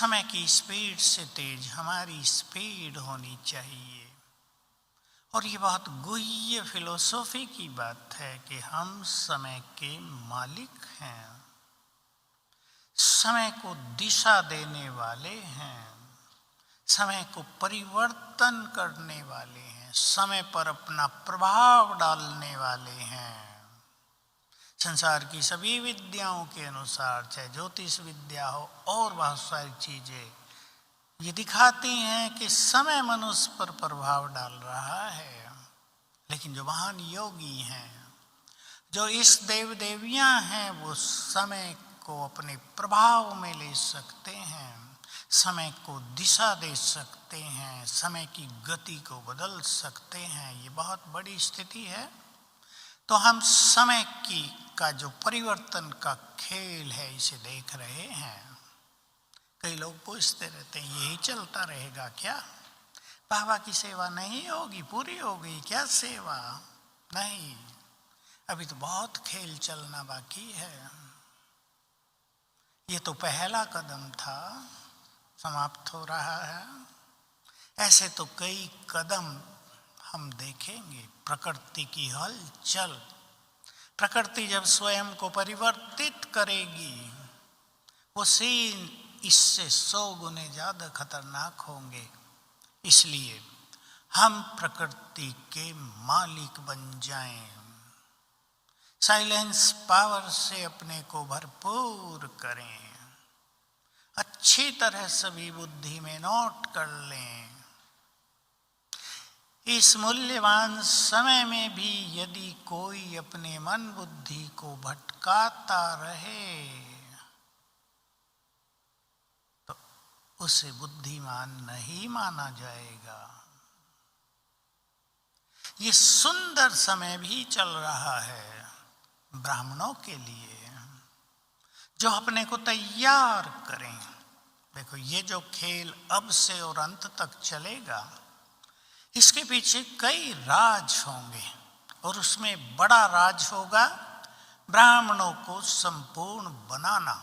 समय की स्पीड से तेज हमारी स्पीड होनी चाहिए। और ये बहुत गुह्य फिलोसॉफी की बात है कि हम समय के मालिक हैं, समय को दिशा देने वाले हैं, समय को परिवर्तन करने वाले हैं, समय पर अपना प्रभाव डालने वाले हैं। संसार की सभी विद्याओं के अनुसार, चाहे ज्योतिष विद्या हो और बहुत सारी चीजें, ये दिखाती हैं कि समय मनुष्य पर प्रभाव डाल रहा है। लेकिन जो महान योगी हैं, जो इस देव देवियां हैं, वो समय को अपने प्रभाव में ले सकते हैं, समय को दिशा दे सकते हैं, समय की गति को बदल सकते हैं। ये बहुत बड़ी स्थिति है। तो हम समय का जो परिवर्तन का खेल है, इसे देख रहे हैं। कई लोग पूछते रहते हैं, यही चलता रहेगा क्या? बाबा की सेवा नहीं होगी, पूरी हो गई क्या सेवा? नहीं, अभी तो बहुत खेल चलना बाकी है। ये तो पहला कदम था, समाप्त हो रहा है। ऐसे तो कई कदम हम देखेंगे। प्रकृति की हलचल, प्रकृति जब स्वयं को परिवर्तित करेगी, वो सीन इससे 100 गुने ज्यादा खतरनाक होंगे। इसलिए हम प्रकृति के मालिक बन जाएं, साइलेंस पावर से अपने को भरपूर करें, अच्छी तरह सभी बुद्धि में नोट कर लें। इस मूल्यवान समय में भी यदि कोई अपने मन बुद्धि को भटकाता रहे तो उसे बुद्धिमान नहीं माना जाएगा। ये सुंदर समय भी चल रहा है ब्राह्मणों के लिए, जो अपने को तैयार करें। देखो, ये जो खेल अब से और अंत तक चलेगा, इसके पीछे कई राज होंगे और उसमें बड़ा राज होगा ब्राह्मणों को संपूर्ण बनाना।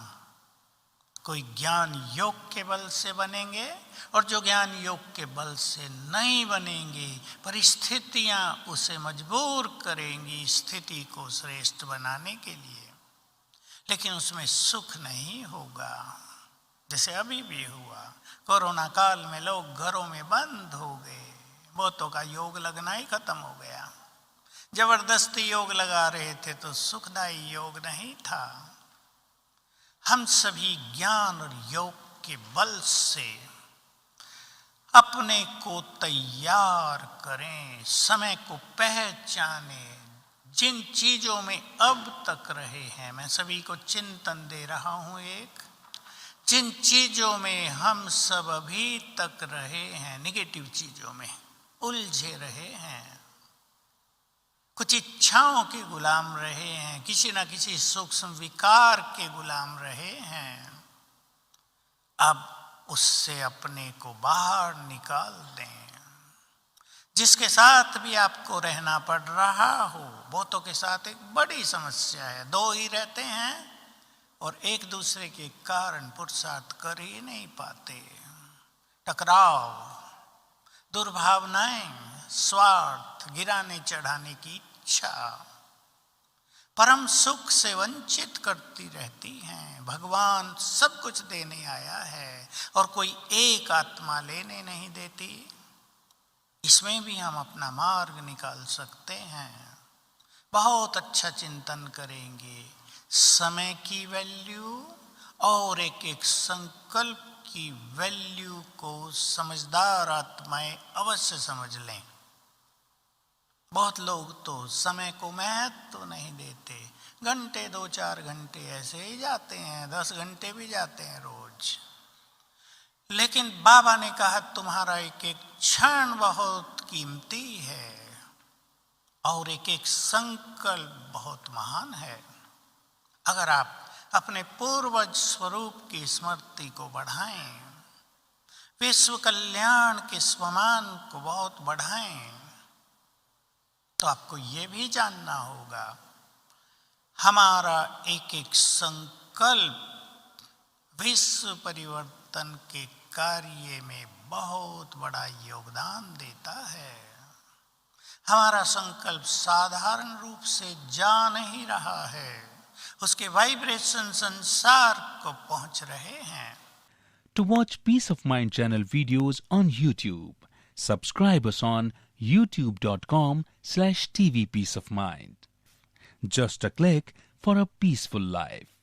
कोई ज्ञान योग के बल से बनेंगे और जो ज्ञान योग के बल से नहीं बनेंगे, परिस्थितियां उसे मजबूर करेंगी स्थिति को श्रेष्ठ बनाने के लिए, लेकिन उसमें सुख नहीं होगा। जैसे अभी भी हुआ, कोरोना काल में लोग घरों में बंद हो गए, बहुतों का योग लगना ही खत्म हो गया। जबरदस्ती योग लगा रहे थे तो सुखदायी योग नहीं था। हम सभी ज्ञान और योग के बल से अपने को तैयार करें, समय को पहचाने। जिन चीजों में अब तक रहे हैं, मैं सभी को चिंतन दे रहा हूं, जिन चीजों में हम सब अभी तक रहे हैं, निगेटिव चीजों में उलझे रहे हैं, कुछ इच्छाओं के गुलाम रहे हैं, किसी न किसी सूक्ष्म विकार के गुलाम रहे हैं, अब उससे अपने को बाहर निकाल दें। जिसके साथ भी आपको रहना पड़ रहा हो, बहुतों के साथ एक बड़ी समस्या है, 2 ही रहते हैं और एक दूसरे के कारण पुरुषार्थ कर ही नहीं पाते। टकराव, दुर्भावनाएं, स्वार्थ, गिराने चढ़ाने की इच्छा परम सुख से वंचित करती रहती हैं। भगवान सब कुछ देने आया है और कोई एक आत्मा लेने नहीं देती। इसमें भी हम अपना मार्ग निकाल सकते हैं। बहुत अच्छा चिंतन करेंगे, समय की वैल्यू और एक एक संकल्प की वैल्यू को समझदार आत्माएं अवश्य समझ लें। बहुत लोग तो समय को महत्व तो नहीं देते, घंटे 2-4 घंटे ऐसे ही जाते हैं, 10 घंटे भी जाते हैं रोज। लेकिन बाबा ने कहा तुम्हारा एक एक क्षण बहुत कीमती है और एक एक संकल्प बहुत महान है। अगर आप अपने पूर्वज स्वरूप की स्मृति को बढ़ाएं, विश्व कल्याण के स्वमान को बहुत बढ़ाएं, तो आपको ये भी जानना होगा हमारा एक एक संकल्प विश्व परिवर्तन परिवर्तन के कार्य में बहुत बड़ा योगदान देता है। हमारा संकल्प साधारण रूप से जा नहीं रहा है, उसके वाइब्रेशन संसार को पहुंच रहे हैं। To watch Peace of Mind channel videos on YouTube, subscribe us on youtube.com/tvpeaceofmind. Just a click for a peaceful life.